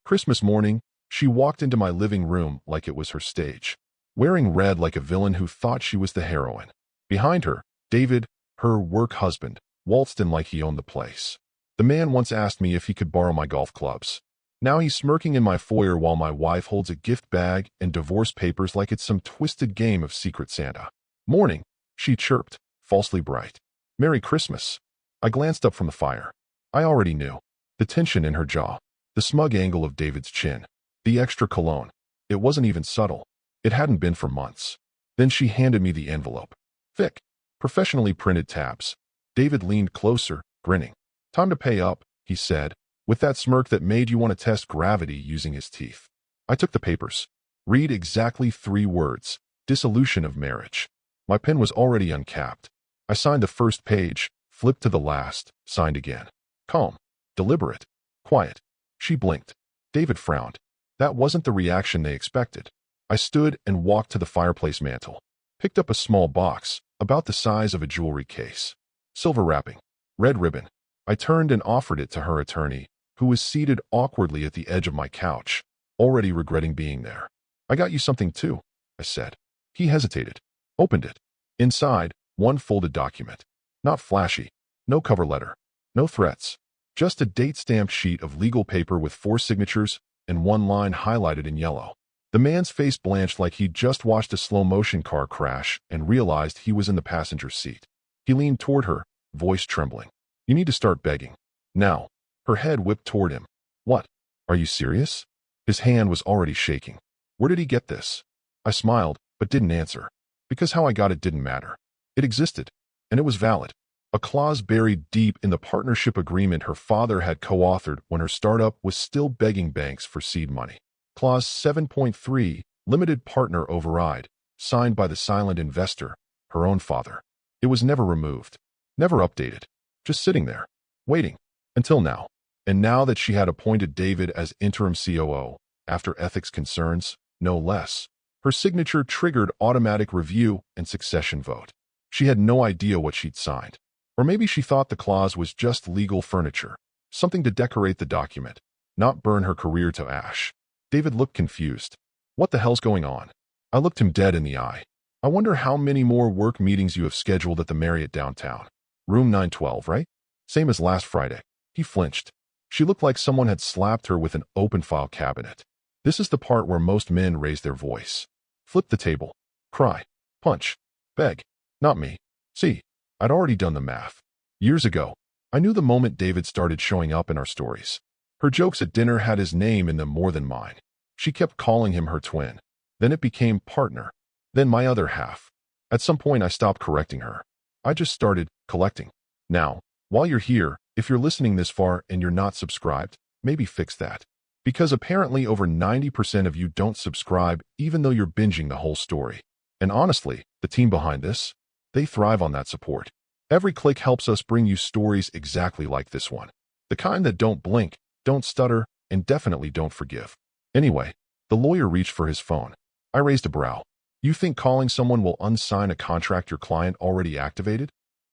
Christmas morning, she walked into my living room like it was her stage, wearing red like a villain who thought she was the heroine. Behind her, David, her work husband, waltzed in like he owned the place. The man once asked me if he could borrow my golf clubs. Now he's smirking in my foyer while my wife holds a gift bag and divorce papers like it's some twisted game of Secret Santa. Morning, she chirped, falsely bright. Merry Christmas. I glanced up from the fire. I already knew. The tension in her jaw, the smug angle of David's chin, the extra cologne. It wasn't even subtle. It hadn't been for months. Then she handed me the envelope. Thick, professionally printed tabs. David leaned closer, grinning. Time to pay up, he said, with that smirk that made you want to test gravity using his teeth. I took the papers. Read exactly 3 words. Dissolution of marriage. My pen was already uncapped. I signed the first page, flipped to the last, signed again. Calm. Deliberate. Quiet. She blinked. David frowned. That wasn't the reaction they expected. I stood and walked to the fireplace mantel. Picked up a small box, about the size of a jewelry case. Silver wrapping. Red ribbon. I turned and offered it to her attorney, who was seated awkwardly at the edge of my couch, already regretting being there. I got you something too, I said. He hesitated. Opened it. Inside, one folded document. Not flashy. No cover letter. No threats. Just a date-stamped sheet of legal paper with 4 signatures and 1 line highlighted in yellow. The man's face blanched like he'd just watched a slow-motion car crash and realized he was in the passenger seat. He leaned toward her, voice trembling. You need to start begging. Now. Her head whipped toward him. What? Are you serious? His hand was already shaking. Where did he get this? I smiled, but didn't answer. Because how I got it didn't matter. It existed, and it was valid. A clause buried deep in the partnership agreement her father had co-authored when her startup was still begging banks for seed money. Clause 7.3, limited partner override, signed by the silent investor, her own father. It was never removed, never updated, just sitting there, waiting, until now. And now that she had appointed David as interim COO, after ethics concerns, no less, her signature triggered automatic review and succession vote. She had no idea what she'd signed. Or maybe she thought the clause was just legal furniture, something to decorate the document, not burn her career to ash. David looked confused. What the hell's going on? I looked him dead in the eye. I wonder how many more work meetings you have scheduled at the Marriott downtown. Room 912, right? Same as last Friday. He flinched. She looked like someone had slapped her with an open-file cabinet. This is the part where most men raise their voice. Flip the table. Cry. Punch. Beg. Not me. See, I'd already done the math. Years ago, I knew the moment David started showing up in our stories. Her jokes at dinner had his name in them more than mine. She kept calling him her twin. Then it became partner. Then my other half. At some point I stopped correcting her. I just started collecting. Now, while you're here, if you're listening this far and you're not subscribed, maybe fix that. Because apparently over 90% of you don't subscribe even though you're binging the whole story. And honestly, the team behind this, they thrive on that support. Every click helps us bring you stories exactly like this one. The kind that don't blink, don't stutter, and definitely don't forgive. Anyway, the lawyer reached for his phone. I raised a brow. You think calling someone will unsign a contract your client already activated?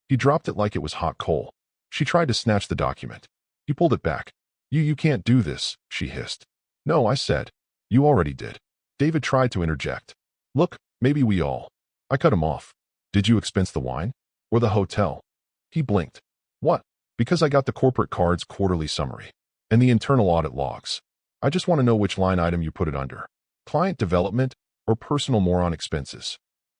He dropped it like it was hot coal. She tried to snatch the document. He pulled it back. You can't do this, she hissed. No, I said. You already did. David tried to interject. Look, maybe we all. I cut him off. Did you expense the wine? Or the hotel? He blinked. What? Because I got the corporate card's quarterly summary. And the internal audit logs. I just want to know which line item you put it under. Client development or personal moron expenses.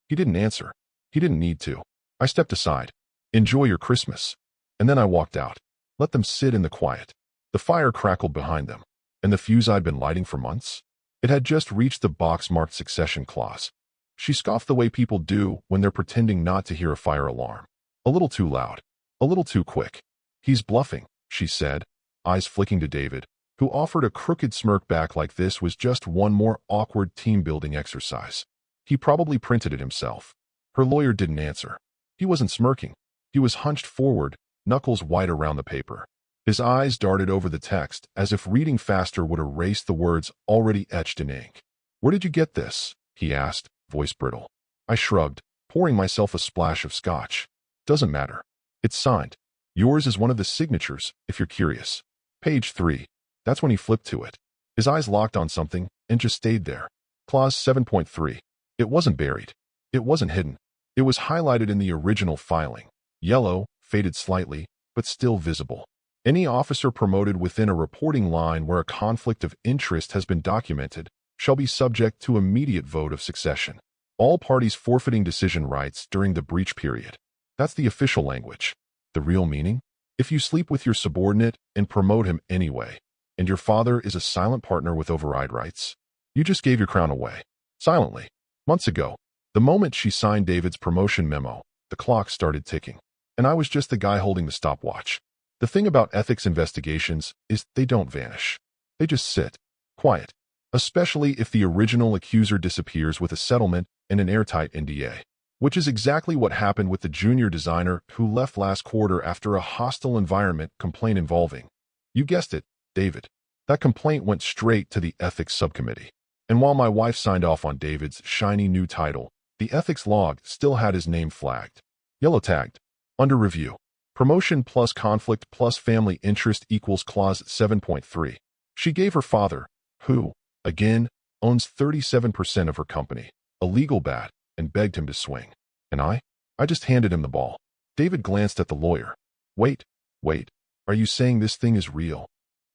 He didn't answer. He didn't need to. I stepped aside. Enjoy your Christmas. And then I walked out. Let them sit in the quiet. The fire crackled behind them. And the fuse I'd been lighting for months? It had just reached the box marked succession clause. She scoffed the way people do when they're pretending not to hear a fire alarm. A little too loud. A little too quick. He's bluffing, she said, eyes flicking to David, who offered a crooked smirk back like this was just one more awkward team-building exercise. He probably printed it himself. Her lawyer didn't answer. He wasn't smirking. He was hunched forward, knuckles white around the paper. His eyes darted over the text as if reading faster would erase the words already etched in ink. Where did you get this? He asked, voice brittle. I shrugged, pouring myself a splash of scotch. Doesn't matter. It's signed. Yours is one of the signatures, if you're curious. Page 3. That's when he flipped to it. His eyes locked on something and just stayed there. Clause 7.3. It wasn't buried. It wasn't hidden. It was highlighted in the original filing. Yellow, faded slightly, but still visible. Any officer promoted within a reporting line where a conflict of interest has been documented shall be subject to immediate vote of succession. All parties forfeiting decision rights during the breach period. That's the official language. The real meaning? If you sleep with your subordinate and promote him anyway, and your father is a silent partner with override rights, you just gave your crown away. Silently. Months ago, the moment she signed David's promotion memo, the clock started ticking. And I was just the guy holding the stopwatch. The thing about ethics investigations is they don't vanish. They just sit. Quiet. Especially if the original accuser disappears with a settlement and an airtight NDA. Which is exactly what happened with the junior designer who left last quarter after a hostile environment complaint involving, you guessed it, David. That complaint went straight to the ethics subcommittee. And while my wife signed off on David's shiny new title, the ethics log still had his name flagged. Yellow tagged. Under review. Promotion plus conflict plus family interest equals clause 7.3. She gave her father, who, again, owns 37% of her company, a legal bat, and begged him to swing. And I just handed him the ball. David glanced at the lawyer. Wait, are you saying this thing is real?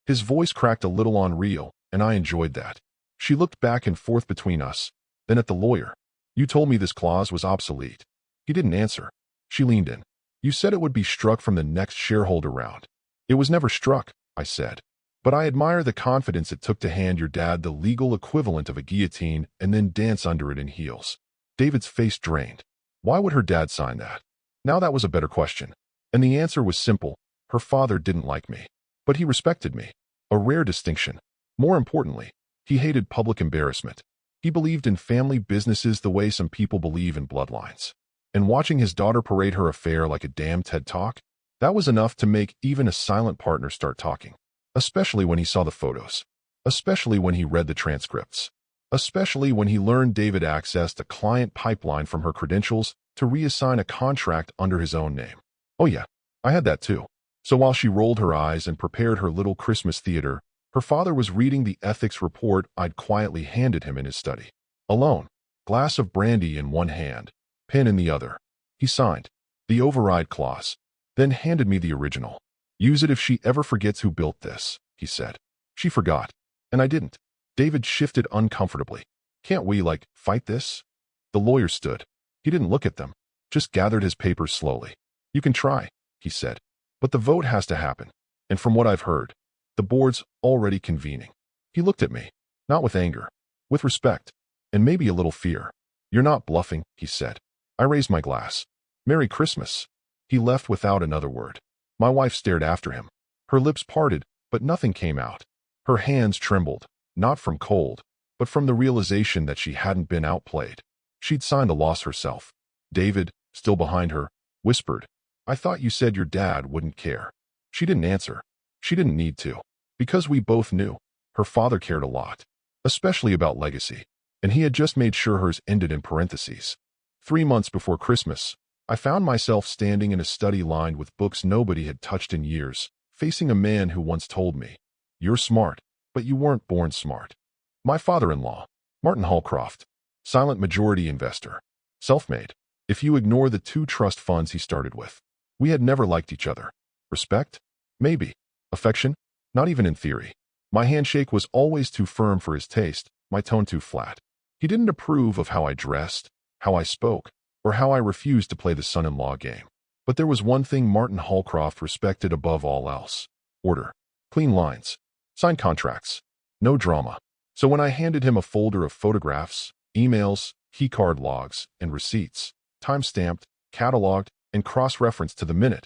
His voice cracked a little on real, and I enjoyed that. She looked back and forth between us, then at the lawyer. You told me this clause was obsolete. He didn't answer. She leaned in. You said it would be struck from the next shareholder round. It was never struck, I said. But I admire the confidence it took to hand your dad the legal equivalent of a guillotine and then dance under it in heels. David's face drained. Why would her dad sign that? Now that was a better question. And the answer was simple. Her father didn't like me. But he respected me. A rare distinction. More importantly, he hated public embarrassment. He believed in family businesses the way some people believe in bloodlines. And watching his daughter parade her affair like a damn TED Talk, that was enough to make even a silent partner start talking. Especially when he saw the photos. Especially when he read the transcripts. Especially when he learned David accessed a client pipeline from her credentials to reassign a contract under his own name. Oh yeah, I had that too. So while she rolled her eyes and prepared her little Christmas theater, her father was reading the ethics report I'd quietly handed him in his study. Alone. Glass of brandy in one hand. Pen in the other. He signed the override clause, then handed me the original. Use it if she ever forgets who built this, he said. She forgot. And I didn't. David shifted uncomfortably. Can't we, fight this? The lawyer stood. He didn't look at them, just gathered his papers slowly. You can try, he said. But the vote has to happen. And from what I've heard, the board's already convening. He looked at me, not with anger, with respect, and maybe a little fear. You're not bluffing, he said. I raised my glass. Merry Christmas. He left without another word. My wife stared after him. Her lips parted, but nothing came out. Her hands trembled, not from cold, but from the realization that she hadn't been outplayed. She'd signed the loss herself. David, still behind her, whispered, I thought you said your dad wouldn't care. She didn't answer. She didn't need to. Because we both knew. Her father cared a lot. Especially about legacy. And he had just made sure hers ended in parentheses. 3 months before Christmas, I found myself standing in a study lined with books nobody had touched in years, facing a man who once told me, you're smart, but you weren't born smart. My father-in-law, Martin Holcroft, silent majority investor, self-made, if you ignore the 2 trust funds he started with. We had never liked each other. Respect? Maybe. Affection? Not even in theory. My handshake was always too firm for his taste, my tone too flat. He didn't approve of how I dressed, how I spoke, or how I refused to play the son-in-law game. But there was one thing Martin Holcroft respected above all else. Order. Clean lines. Signed contracts. No drama. So when I handed him a folder of photographs, emails, keycard logs, and receipts, time-stamped, cataloged, and cross-referenced to the minute,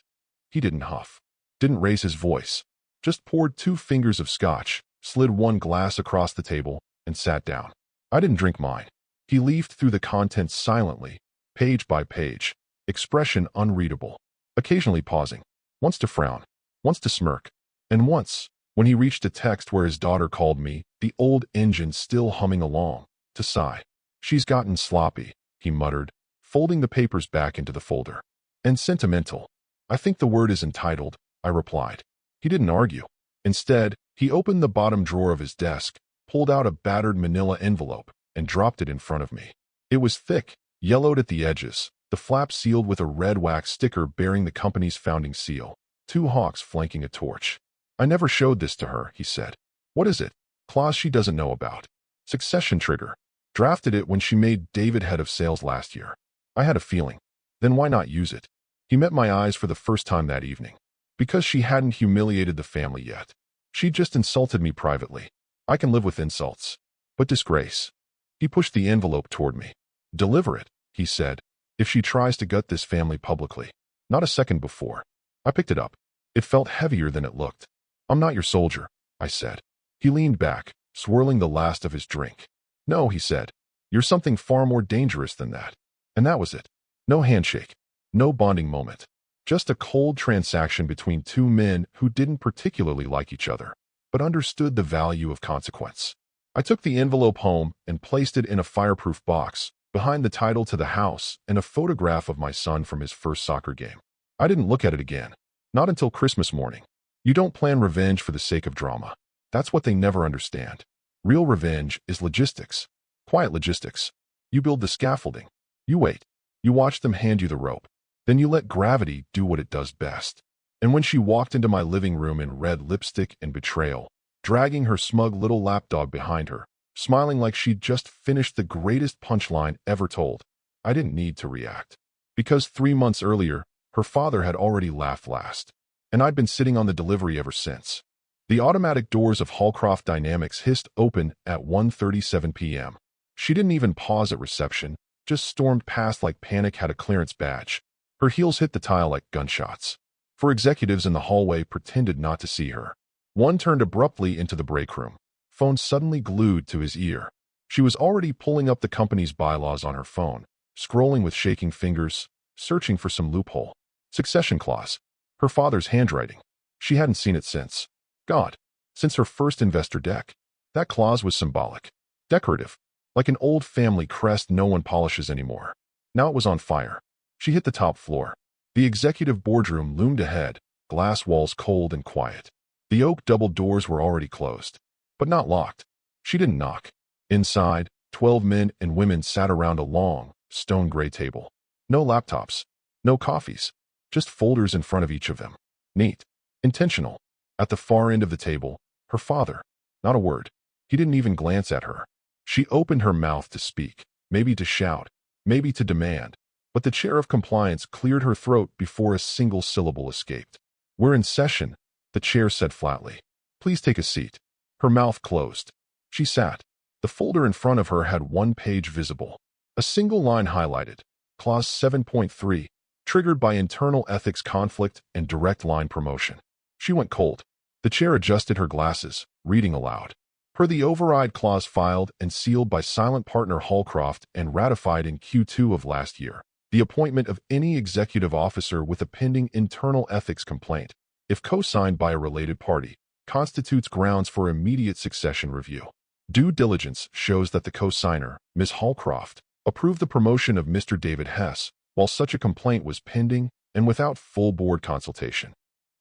he didn't huff. Didn't raise his voice. Just poured 2 fingers of scotch, slid 1 glass across the table, and sat down. I didn't drink mine. He leafed through the contents silently, page by page, expression unreadable, occasionally pausing, once to frown, once to smirk, and once, when he reached a text where his daughter called me, the old engine still humming along, to sigh. She's gotten sloppy, he muttered, folding the papers back into the folder. And sentimental. I think the word is entitled, I replied. He didn't argue. Instead, he opened the bottom drawer of his desk, pulled out a battered manila envelope, and dropped it in front of me. It was thick, yellowed at the edges, the flap sealed with a red wax sticker bearing the company's founding seal, two hawks flanking a torch. "I never showed this to her," he said. "What is it?" "Clause she doesn't know about. Succession trigger. Drafted it when she made David head of sales last year. I had a feeling. Then why not use it?" He met my eyes for the first time that evening. Because she hadn't humiliated the family yet. She just insulted me privately. I can live with insults. But disgrace. He pushed the envelope toward me. "Deliver it," he said, "if she tries to gut this family publicly." Not a second before. I picked it up. It felt heavier than it looked. "I'm not your soldier," I said. He leaned back, swirling the last of his drink. "No," he said. "You're something far more dangerous than that." And that was it. No handshake. No bonding moment. Just a cold transaction between two men who didn't particularly like each other, but understood the value of consequence. I took the envelope home and placed it in a fireproof box, behind the title to the house and a photograph of my son from his first soccer game. I didn't look at it again. Not until Christmas morning. You don't plan revenge for the sake of drama. That's what they never understand. Real revenge is logistics. Quiet logistics. You build the scaffolding. You wait. You watch them hand you the rope. Then you let gravity do what it does best. And when she walked into my living room in red lipstick and betrayal, dragging her smug little lapdog behind her, smiling like she'd just finished the greatest punchline ever told, I didn't need to react. Because 3 months earlier, her father had already laughed last. And I'd been sitting on the delivery ever since. The automatic doors of Hallcroft Dynamics hissed open at 1:37 p.m. She didn't even pause at reception, just stormed past like panic had a clearance badge. Her heels hit the tile like gunshots. Four executives in the hallway pretended not to see her. One turned abruptly into the break room, phone suddenly glued to his ear. She was already pulling up the company's bylaws on her phone, scrolling with shaking fingers, searching for some loophole. Succession clause. Her father's handwriting. She hadn't seen it since. God. Since her first investor deck. That clause was symbolic. Decorative. Like an old family crest no one polishes anymore. Now it was on fire. She hit the top floor. The executive boardroom loomed ahead, glass walls cold and quiet. The oak double doors were already closed, but not locked. She didn't knock. Inside, 12 men and women sat around a long, stone gray table. No laptops. No coffees. Just folders in front of each of them. Neat. Intentional. At the far end of the table, her father. Not a word. He didn't even glance at her. She opened her mouth to speak, maybe to shout, maybe to demand. But the chair of compliance cleared her throat before a single syllable escaped. "We're in session," the chair said flatly. "Please take a seat." Her mouth closed. She sat. The folder in front of her had one page visible. A single line highlighted. Clause 7.3, triggered by internal ethics conflict and direct line promotion. She went cold. The chair adjusted her glasses, reading aloud. Per the override clause filed and sealed by silent partner Hallcroft and ratified in Q2 of last year. The appointment of any executive officer with a pending internal ethics complaint, if co-signed by a related party, constitutes grounds for immediate succession review. Due diligence shows that the co-signer, Ms. Hallcroft, approved the promotion of Mr. David Hess while such a complaint was pending and without full board consultation.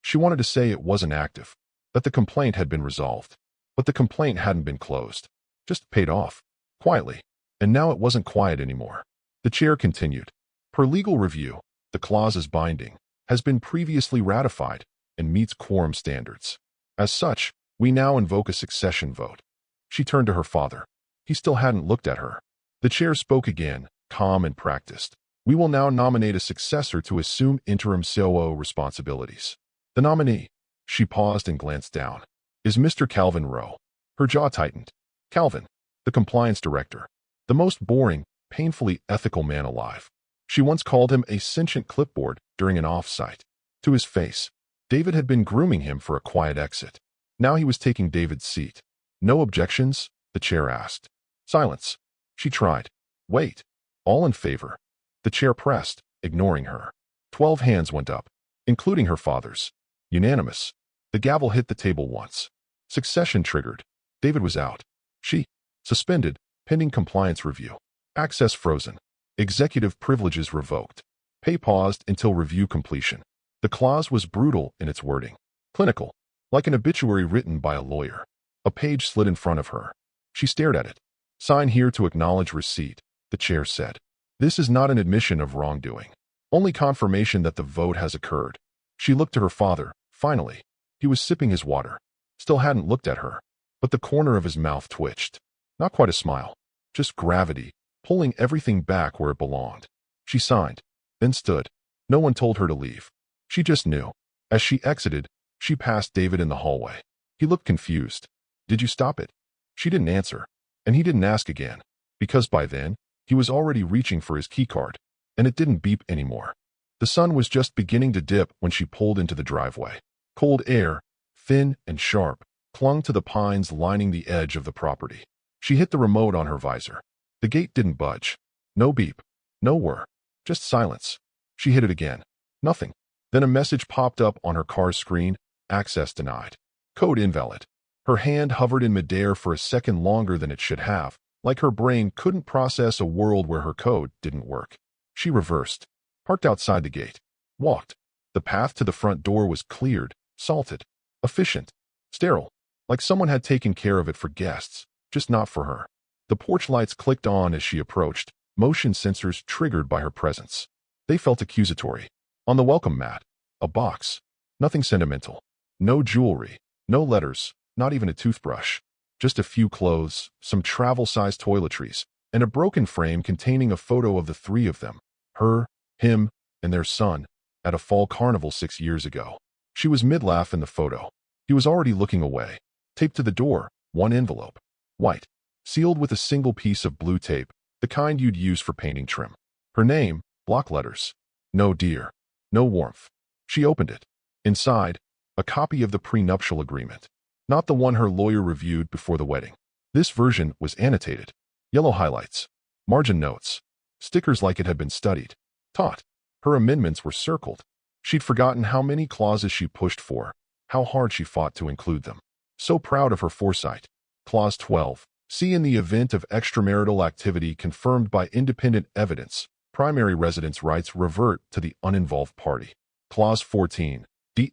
She wanted to say it wasn't active, that the complaint had been resolved, but the complaint hadn't been closed, just paid off, quietly. And now it wasn't quiet anymore. The chair continued. Per legal review, the clause is binding, has been previously ratified, and meets quorum standards. As such, we now invoke a succession vote. She turned to her father. He still hadn't looked at her. The chair spoke again, calm and practiced. We will now nominate a successor to assume interim COO responsibilities. The nominee, she paused and glanced down, is Mr. Calvin Rowe. Her jaw tightened. Calvin, the compliance director. The most boring, painfully ethical man alive. She once called him a sentient clipboard during an off-site. To his face, David had been grooming him for a quiet exit. Now he was taking David's seat. No objections? The chair asked. Silence. She tried. Wait. All in favor. The chair pressed, ignoring her. 12 hands went up, including her father's. Unanimous. The gavel hit the table once. Succession triggered. David was out. She. Suspended, pending compliance review. Access frozen. Executive privileges revoked. Pay paused until review completion. The clause was brutal in its wording. Clinical. Like an obituary written by a lawyer. A page slid in front of her. She stared at it. Sign here to acknowledge receipt, the chair said. This is not an admission of wrongdoing. Only confirmation that the vote has occurred. She looked to her father, finally. He was sipping his water. Still hadn't looked at her. But the corner of his mouth twitched. Not quite a smile. Just gravity, pulling everything back where it belonged. She signed, then stood. No one told her to leave. She just knew. As she exited, she passed David in the hallway. He looked confused. Did you stop it? She didn't answer. And he didn't ask again. Because by then, he was already reaching for his keycard. And it didn't beep anymore. The sun was just beginning to dip when she pulled into the driveway. Cold air, thin and sharp, clung to the pines lining the edge of the property. She hit the remote on her visor. The gate didn't budge. No beep. No whir. Just silence. She hit it again. Nothing. Then a message popped up on her car's screen. Access denied. Code invalid. Her hand hovered in midair for a second longer than it should have, like her brain couldn't process a world where her code didn't work. She reversed. Parked outside the gate. Walked. The path to the front door was cleared, salted, efficient, sterile, like someone had taken care of it for guests, just not for her. The porch lights clicked on as she approached, motion sensors triggered by her presence. They felt accusatory. On the welcome mat, a box. Nothing sentimental. No jewelry. No letters. Not even a toothbrush. Just a few clothes, some travel-sized toiletries, and a broken frame containing a photo of the three of them. Her, him, and their son, at a fall carnival 6 years ago. She was mid-laugh in the photo. He was already looking away. Taped to the door, one envelope. White. Sealed with a single piece of blue tape, the kind you'd use for painting trim. Her name, block letters. No dear. No warmth. She opened it. Inside, a copy of the prenuptial agreement. Not the one her lawyer reviewed before the wedding. This version was annotated. Yellow highlights. Margin notes. Stickers like it had been studied. Taught. Her amendments were circled. She'd forgotten how many clauses she pushed for, how hard she fought to include them. So proud of her foresight. Clause 12. See, in the event of extramarital activity confirmed by independent evidence, primary residence rights revert to the uninvolved party. Clause 14.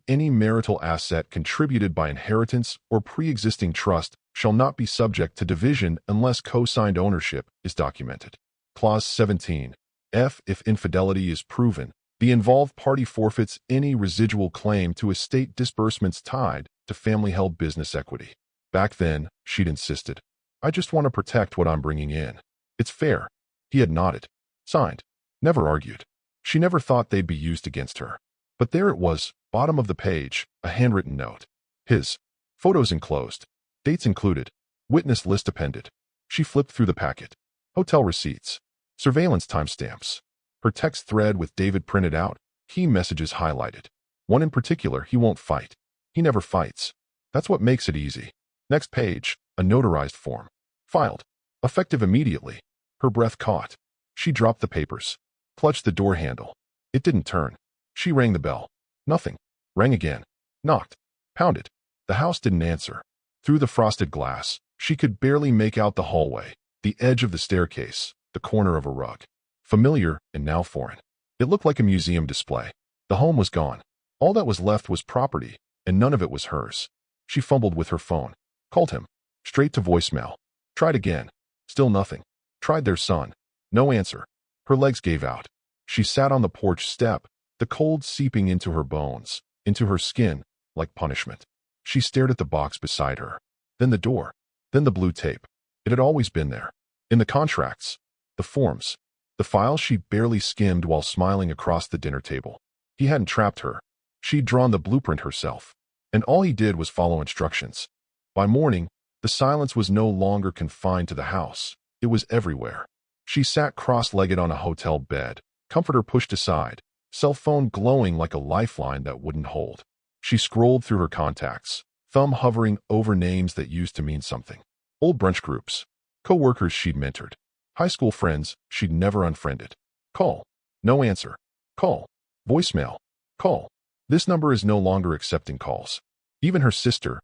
Any marital asset contributed by inheritance or pre-existing trust shall not be subject to division unless co-signed ownership is documented. Clause 17. If infidelity is proven, the involved party forfeits any residual claim to estate disbursements tied to family-held business equity. Back then, she'd insisted, I just want to protect what I'm bringing in. It's fair. He had nodded. Signed. Never argued. She never thought they'd be used against her. But there it was, bottom of the page, a handwritten note. His. Photos enclosed. Dates included. Witness list appended. She flipped through the packet. Hotel receipts. Surveillance timestamps. Her text thread with David printed out. Key messages highlighted. One in particular, he won't fight. He never fights. That's what makes it easy. Next page, a notarized form. Filed. Effective immediately. Her breath caught. She dropped the papers. Clutched the door handle. It didn't turn. She rang the bell. Nothing. Rang again. Knocked. Pounded. The house didn't answer. Through the frosted glass, she could barely make out the hallway, the edge of the staircase, the corner of a rug. Familiar and now foreign. It looked like a museum display. The home was gone. All that was left was property, and none of it was hers. She fumbled with her phone. Called him. Straight to voicemail. Tried again. Still nothing. Tried their son. No answer. Her legs gave out. She sat on the porch step, the cold seeping into her bones, into her skin, like punishment. She stared at the box beside her. Then the door. Then the blue tape. It had always been there. In the contracts. The forms. The files she barely skimmed while smiling across the dinner table. He hadn't trapped her. She'd drawn the blueprint herself. And all he did was follow instructions. By morning, the silence was no longer confined to the house. It was everywhere. She sat cross-legged on a hotel bed, comforter pushed aside, cell phone glowing like a lifeline that wouldn't hold. She scrolled through her contacts, thumb hovering over names that used to mean something. Old brunch groups. Co-workers she'd mentored. High school friends she'd never unfriended. Call. No answer. Call. Voicemail. Call. This number is no longer accepting calls. Even her sister,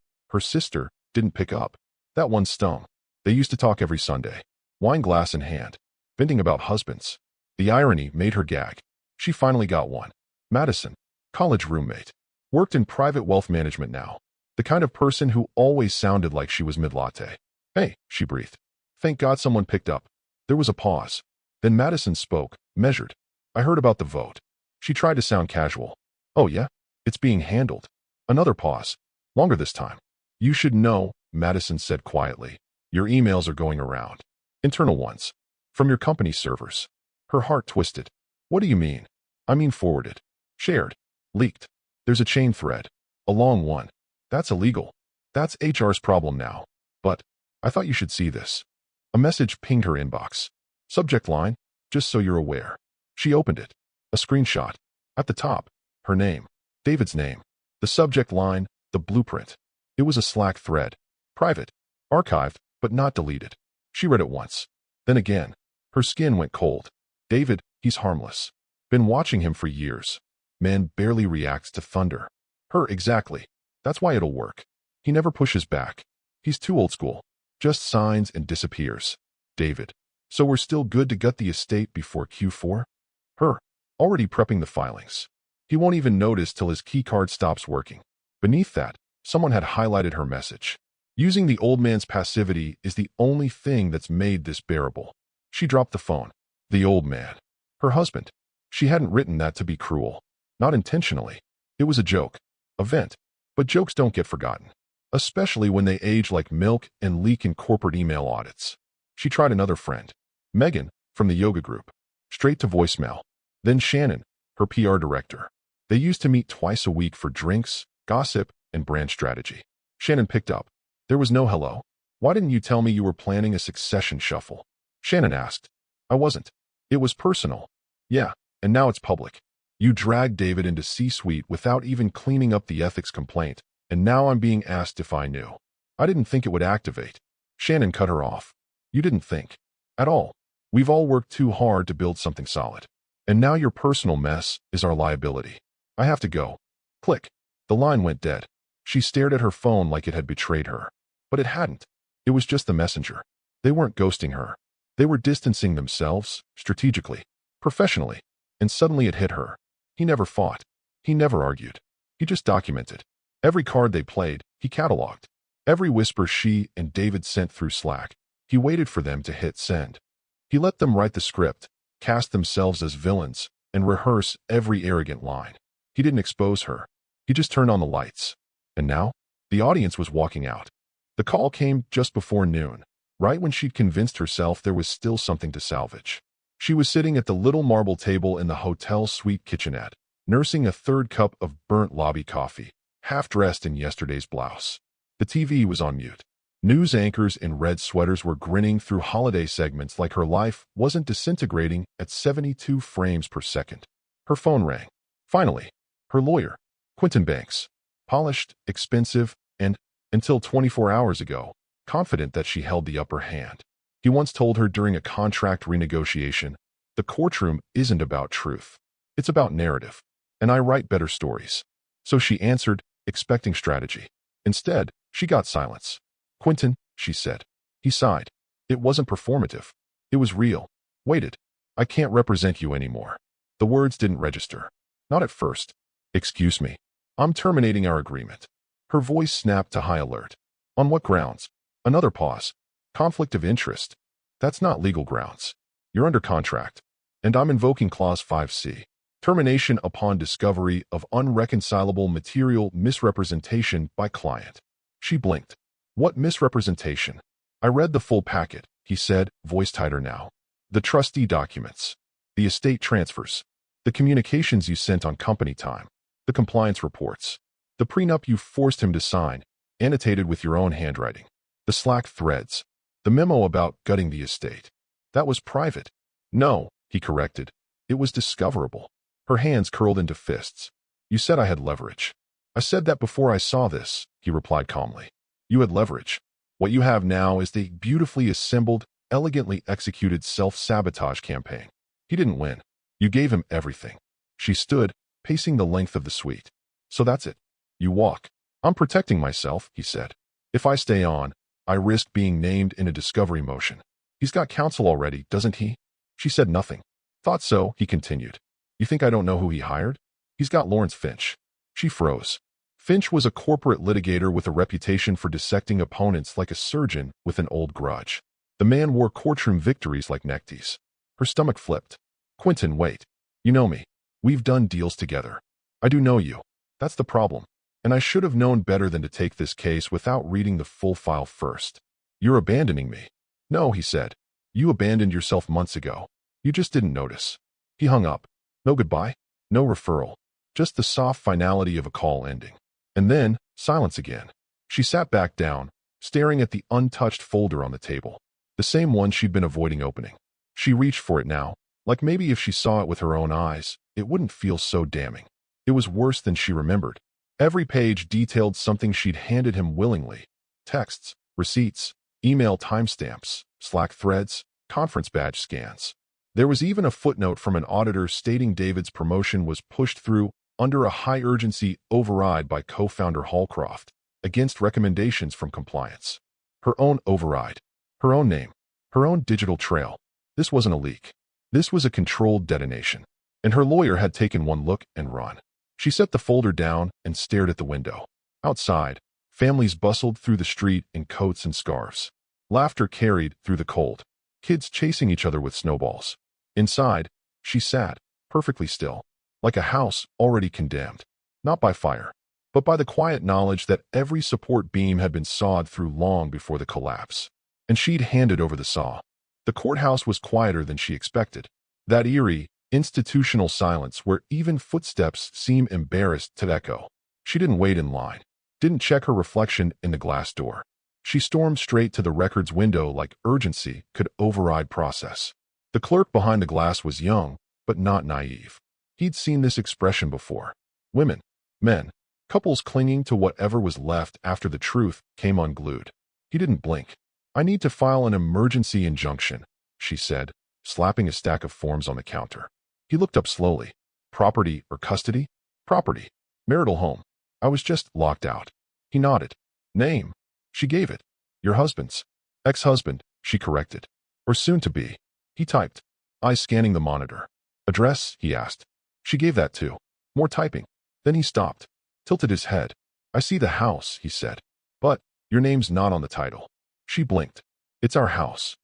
didn't pick up. That one stung. They used to talk every Sunday. Wine glass in hand. Venting about husbands. The irony made her gag. She finally got one. Madison. College roommate. Worked in private wealth management now. The kind of person who always sounded like she was mid-latte. Hey, she breathed. Thank God someone picked up. There was a pause. Then Madison spoke, measured. I heard about the vote. She tried to sound casual. Oh yeah? It's being handled. Another pause. Longer this time. You should know, Madison said quietly. Your emails are going around. Internal ones. From your company's servers. Her heart twisted. What do you mean? I mean forwarded. Shared. Leaked. There's a chain thread. A long one. That's illegal. That's HR's problem now. But I thought you should see this. A message pinged her inbox. Subject line, just so you're aware. She opened it. A screenshot. At the top, her name. David's name. The subject line, the blueprint. It was a Slack thread. Private. Archived, but not deleted. She read it once. Then again. Her skin went cold. David, he's harmless. Been watching him for years. Man barely reacts to thunder. Her, exactly. That's why it'll work. He never pushes back. He's too old school. Just signs and disappears. David. So we're still good to gut the estate before Q4? Her. Already prepping the filings. He won't even notice till his keycard stops working. Beneath that, someone had highlighted her message. Using the old man's passivity is the only thing that's made this bearable. She dropped the phone. The old man. Her husband. She hadn't written that to be cruel. Not intentionally. It was a joke. A vent. But jokes don't get forgotten. Especially when they age like milk and leak in corporate email audits. She tried another friend. Megan, from the yoga group. Straight to voicemail. Then Shannon, her PR director. They used to meet twice a week for drinks, gossip, and brand strategy. Shannon picked up. There was no hello. Why didn't you tell me you were planning a succession shuffle? Shannon asked. I wasn't. It was personal. Yeah, and now it's public. You dragged David into C-suite without even cleaning up the ethics complaint, and now I'm being asked if I knew. I didn't think it would activate. Shannon cut her off. You didn't think. At all. We've all worked too hard to build something solid. And now your personal mess is our liability. I have to go. Click. The line went dead. She stared at her phone like it had betrayed her. But it hadn't. It was just the messenger. They weren't ghosting her. They were distancing themselves, strategically, professionally. And suddenly it hit her. He never fought. He never argued. He just documented. Every card they played, he cataloged. Every whisper she and David sent through Slack, he waited for them to hit send. He let them write the script, cast themselves as villains, and rehearse every arrogant line. He didn't expose her. He just turned on the lights. And now, the audience was walking out. The call came just before noon, right when she'd convinced herself there was still something to salvage. She was sitting at the little marble table in the hotel suite kitchenette, nursing a third cup of burnt lobby coffee, half dressed in yesterday's blouse. The TV was on mute. News anchors in red sweaters were grinning through holiday segments like her life wasn't disintegrating at 72 frames per second. Her phone rang. Finally, her lawyer, Quentin Banks. Polished, expensive, and, until 24 hours ago, confident that she held the upper hand. He once told her during a contract renegotiation, the courtroom isn't about truth. It's about narrative. And I write better stories. So she answered, expecting strategy. Instead, she got silence. Quentin, she said. He sighed. It wasn't performative. It was real. Waited. I can't represent you anymore. The words didn't register. Not at first. Excuse me. I'm terminating our agreement. Her voice snapped to high alert. On what grounds? Another pause. Conflict of interest. That's not legal grounds. You're under contract. And I'm invoking Clause 5C. Termination upon discovery of unreconcilable material misrepresentation by client. She blinked. What misrepresentation? I read the full packet, he said, voice tighter now. The trustee documents. The estate transfers. The communications you sent on company time. The compliance reports. The prenup you forced him to sign, annotated with your own handwriting. The Slack threads. The memo about gutting the estate. That was private. No, he corrected. It was discoverable. Her hands curled into fists. You said I had leverage. I said that before I saw this, he replied calmly. You had leverage. What you have now is the beautifully assembled, elegantly executed self-sabotage campaign. He didn't win. You gave him everything. She stood, pacing the length of the suite. So that's it. You walk. I'm protecting myself, he said. If I stay on, I risk being named in a discovery motion. He's got counsel already, doesn't he? She said nothing. Thought so, he continued. You think I don't know who he hired? He's got Lawrence Finch. She froze. Finch was a corporate litigator with a reputation for dissecting opponents like a surgeon with an old grudge. The man wore courtroom victories like neckties. Her stomach flipped. Quentin, wait. You know me. We've done deals together. I do know you. That's the problem. And I should have known better than to take this case without reading the full file first. You're abandoning me. No, he said. You abandoned yourself months ago. You just didn't notice. He hung up. No goodbye. No referral. Just the soft finality of a call ending. And then, silence again. She sat back down, staring at the untouched folder on the table. The same one she'd been avoiding opening. She reached for it now, like maybe if she saw it with her own eyes, it wouldn't feel so damning. It was worse than she remembered. Every page detailed something she'd handed him willingly. Texts, receipts, email timestamps, Slack threads, conference badge scans. There was even a footnote from an auditor stating David's promotion was pushed through under a high-urgency override by co-founder Hallcroft, against recommendations from compliance. Her own override. Her own name. Her own digital trail. This wasn't a leak. This was a controlled detonation. And her lawyer had taken one look and run. She set the folder down and stared at the window. Outside, families bustled through the street in coats and scarves. Laughter carried through the cold. Kids chasing each other with snowballs. Inside, she sat, perfectly still, like a house already condemned, not by fire, but by the quiet knowledge that every support beam had been sawed through long before the collapse. And she'd handed over the saw. The courthouse was quieter than she expected. That eerie, institutional silence where even footsteps seem embarrassed to echo. She didn't wait in line, didn't check her reflection in the glass door. She stormed straight to the records window like urgency could override process. The clerk behind the glass was young, but not naive. He'd seen this expression before. Women, men, couples clinging to whatever was left after the truth came unglued. He didn't blink. I need to file an emergency injunction, she said, slapping a stack of forms on the counter. He looked up slowly. Property or custody? Property. Marital home. I was just locked out. He nodded. Name. She gave it. Your husband's. Ex-husband, she corrected. Or soon-to-be. He typed. Eyes scanning the monitor. Address, he asked. She gave that too. More typing. Then he stopped. Tilted his head. I see the house, he said. But, your name's not on the title. She blinked. It's our house.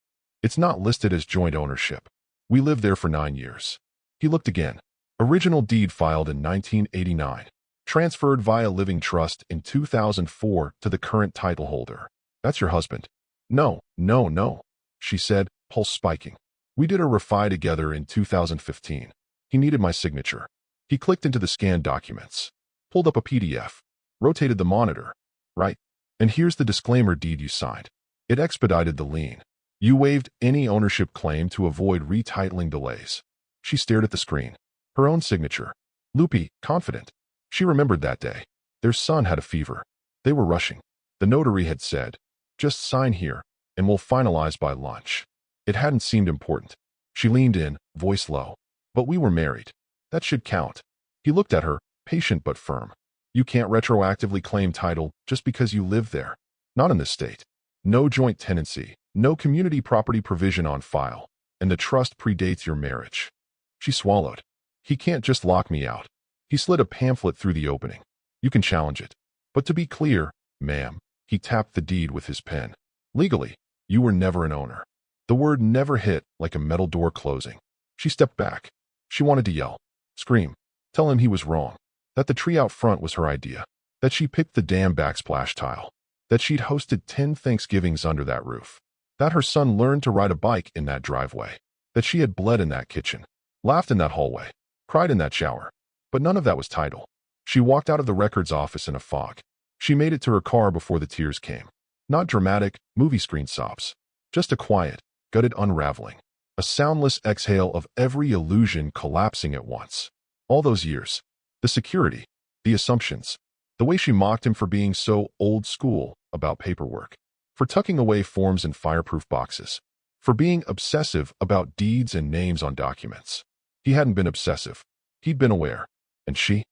It's not listed as joint ownership. We lived there for 9 years. He looked again. Original deed filed in 1989. Transferred via living trust in 2004 to the current title holder. That's your husband. No, no, no, she said, pulse spiking. We did a refi together in 2015. He needed my signature. He clicked into the scanned documents. Pulled up a PDF. Rotated the monitor. Right. And here's the disclaimer deed you signed. It expedited the lien. You waived any ownership claim to avoid retitling delays. She stared at the screen. Her own signature. Loopy, confident. She remembered that day. Their son had a fever. They were rushing. The notary had said, just sign here, and we'll finalize by lunch. It hadn't seemed important. She leaned in, voice low. But we were married. That should count. He looked at her, patient but firm. You can't retroactively claim title just because you live there. Not in this state. No joint tenancy, no community property provision on file, and the trust predates your marriage. She swallowed. He can't just lock me out. He slid a pamphlet through the opening. You can challenge it. But to be clear, ma'am, he tapped the deed with his pen. Legally, you were never an owner. The word never hit like a metal door closing. She stepped back. She wanted to yell, scream, tell him he was wrong, that the tree out front was her idea, that she picked the damn backsplash tile, that she'd hosted 10 Thanksgivings under that roof, that her son learned to ride a bike in that driveway, that she had bled in that kitchen, laughed in that hallway, cried in that shower. But none of that was title. She walked out of the records office in a fog. She made it to her car before the tears came. Not dramatic, movie screen sobs. Just a quiet, gutted unraveling. A soundless exhale of every illusion collapsing at once. All those years. The security. The assumptions. The way she mocked him for being so old school about paperwork. For tucking away forms in fireproof boxes. For being obsessive about deeds and names on documents. He hadn't been obsessive. He'd been aware. And she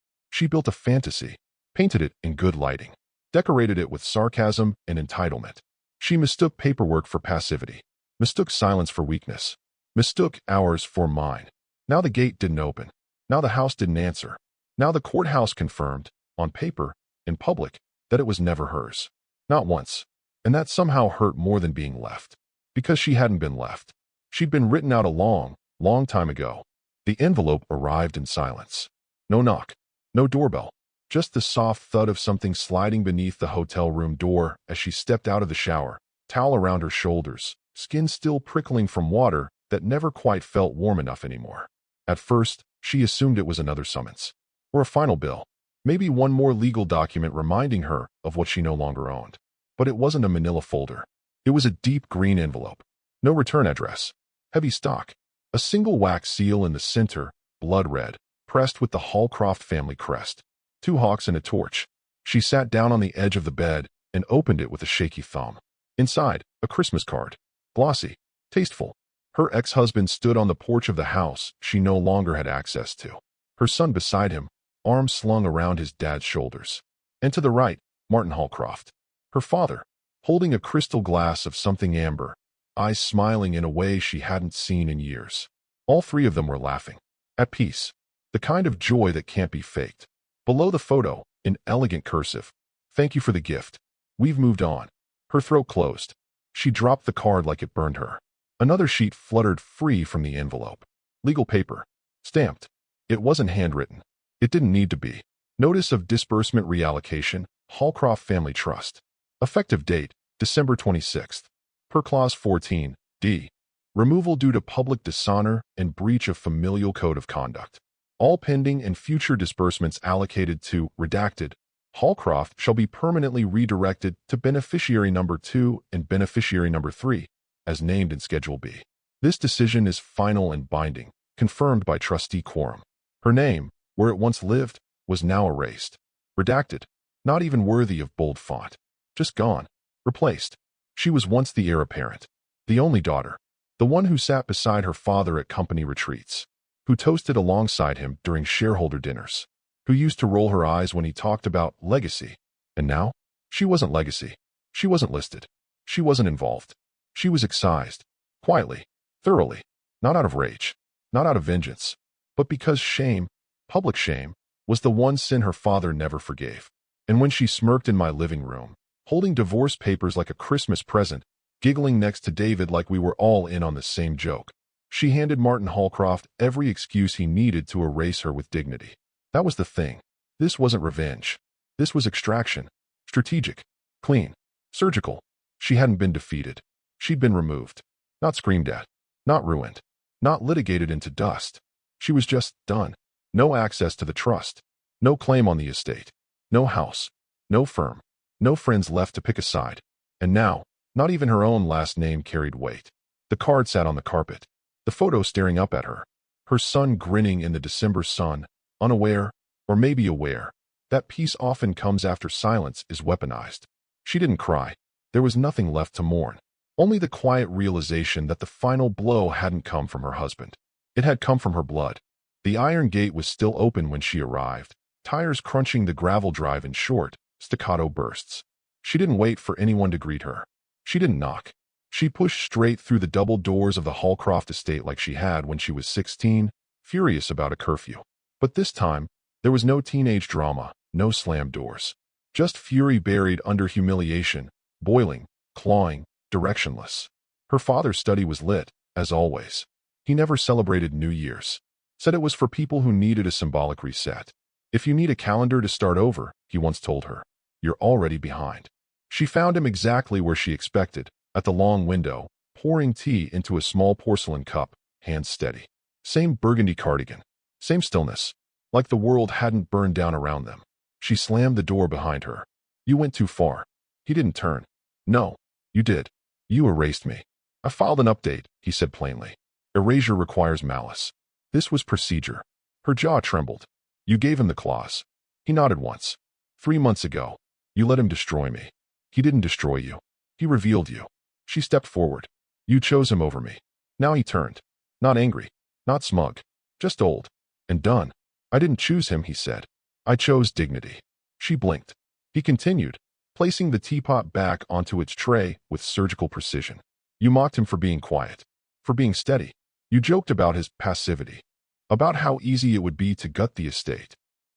built a fantasy, painted it in good lighting, decorated it with sarcasm and entitlement. She mistook paperwork for passivity, mistook silence for weakness, mistook hours for mine. Now the gate didn't open. Now the house didn't answer. Now the courthouse confirmed, on paper, in public, that it was never hers. Not once. And that somehow hurt more than being left. Because she hadn't been left. She'd been written out a long, long time ago. The envelope arrived in silence. No knock. No doorbell. Just the soft thud of something sliding beneath the hotel room door as she stepped out of the shower, towel around her shoulders, skin still prickling from water that never quite felt warm enough anymore. At first, she assumed it was another summons. Or a final bill. Maybe one more legal document reminding her of what she no longer owned. But it wasn't a manila folder. It was a deep green envelope. No return address. Heavy stock. A single wax seal in the center, blood red, pressed with the Hallcroft family crest. 2 hawks and a torch. She sat down on the edge of the bed and opened it with a shaky thumb. Inside, a Christmas card. Glossy. Tasteful. Her ex-husband stood on the porch of the house she no longer had access to. Her son beside him, arms slung around his dad's shoulders. And to the right, Martin Hallcroft. Her father, holding a crystal glass of something amber, eyes smiling in a way she hadn't seen in years. All 3 of them were laughing. At peace. The kind of joy that can't be faked. Below the photo, in elegant cursive, "Thank you for the gift. We've moved on." Her throat closed. She dropped the card like it burned her. Another sheet fluttered free from the envelope. Legal paper. Stamped. It wasn't handwritten. It didn't need to be. Notice of disbursement reallocation, Hallcroft Family Trust. Effective date, December 26th. Per clause 14, D. Removal due to public dishonor and breach of familial code of conduct. All pending and future disbursements allocated to redacted Hallcroft shall be permanently redirected to beneficiary number 2 and beneficiary number 3, as named in Schedule B. This decision is final and binding, confirmed by trustee quorum. Her name, where it once lived, was now erased. Redacted, not even worthy of bold font. Just gone. Replaced. She was once the heir apparent, the only daughter, the one who sat beside her father at company retreats, who toasted alongside him during shareholder dinners, who used to roll her eyes when he talked about legacy. And now? She wasn't legacy. She wasn't listed. She wasn't involved. She was excised. Quietly. Thoroughly. Not out of rage. Not out of vengeance. But because shame, public shame, was the one sin her father never forgave. And when she smirked in my living room, holding divorce papers like a Christmas present, giggling next to David like we were all in on the same joke, she handed Martin Hallcroft every excuse he needed to erase her with dignity. That was the thing. This wasn't revenge. This was extraction. Strategic. Clean. Surgical. She hadn't been defeated. She'd been removed. Not screamed at. Not ruined. Not litigated into dust. She was just done. No access to the trust. No claim on the estate. No house. No firm. No friends left to pick a side. And now, not even her own last name carried weight. The card sat on the carpet. The photo staring up at her. Her son grinning in the December sun, unaware, or maybe aware, that peace often comes after silence is weaponized. She didn't cry. There was nothing left to mourn. Only the quiet realization that the final blow hadn't come from her husband. It had come from her blood. The iron gate was still open when she arrived, tires crunching the gravel drive in short, staccato bursts. She didn't wait for anyone to greet her. She didn't knock. She pushed straight through the double doors of the Hallcroft estate like she had when she was 16, furious about a curfew. But this time, there was no teenage drama, no slammed doors. Just fury buried under humiliation, boiling, clawing, directionless. Her father's study was lit, as always. He never celebrated New Year's. Said it was for people who needed a symbolic reset. If you need a calendar to start over, he once told her, you're already behind. She found him exactly where she expected, at the long window, pouring tea into a small porcelain cup, hands steady. Same burgundy cardigan. Same stillness. Like the world hadn't burned down around them. She slammed the door behind her. You went too far. He didn't turn. No, you did. You erased me. I filed an update, he said plainly. Erasure requires malice. This was procedure. Her jaw trembled. You gave him the clause. He nodded once. 3 months ago, you let him destroy me. He didn't destroy you. He revealed you. She stepped forward. You chose him over me. Now he turned. Not angry. Not smug. Just old. And done. I didn't choose him, he said. I chose dignity. She blinked. He continued, placing the teapot back onto its tray with surgical precision. You mocked him for being quiet. For being steady. You joked about his passivity. About how easy it would be to gut the estate.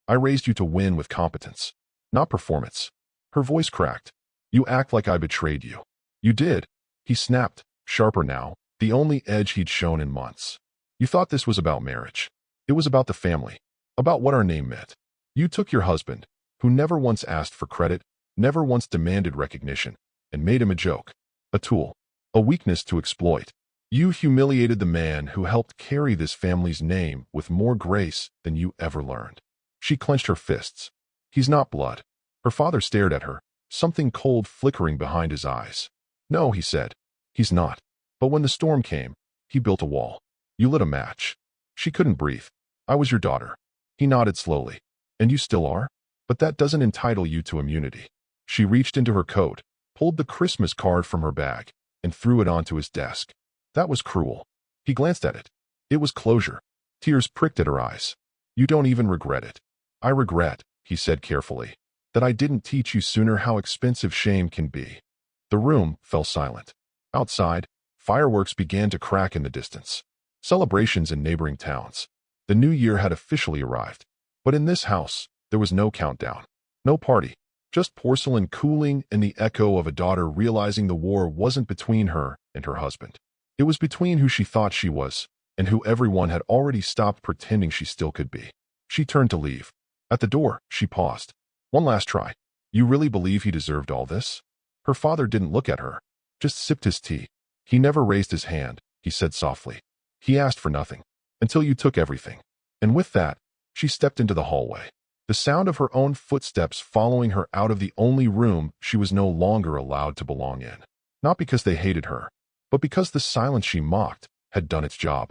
I raised you to win with competence. not performance. Her voice cracked. You act like I betrayed you. You did. He snapped, sharper now, the only edge he'd shown in months. You thought this was about marriage. It was about the family, about what our name meant. You took your husband, who never once asked for credit, never once demanded recognition, and made him a joke, a tool, a weakness to exploit. You humiliated the man who helped carry this family's name with more grace than you ever learned. She clenched her fists. He's not blood. Her father stared at her, something cold flickering behind his eyes. No, he said. He's not. But when the storm came, he built a wall. You lit a match. She couldn't breathe. I was your daughter. He nodded slowly. And you still are? But that doesn't entitle you to immunity. She reached into her coat, pulled the Christmas card from her bag, and threw it onto his desk. That was cruel. He glanced at it. It was closure. Tears pricked at her eyes. You don't even regret it. I regret, he said carefully, that I didn't teach you sooner how expensive shame can be. The room fell silent. Outside, fireworks began to crack in the distance. Celebrations in neighboring towns. The new year had officially arrived. But in this house, there was no countdown. No party. Just porcelain cooling and the echo of a daughter realizing the war wasn't between her and her husband. It was between who she thought she was and who everyone had already stopped pretending she still could be. She turned to leave. At the door, she paused. One last try. You really believe he deserved all this? Her father didn't look at her, just sipped his tea. He never raised his hand, he said softly. He asked for nothing, until you took everything. And with that, she stepped into the hallway. The sound of her own footsteps following her out of the only room she was no longer allowed to belong in. Not because they hated her, but because the silence she mocked had done its job.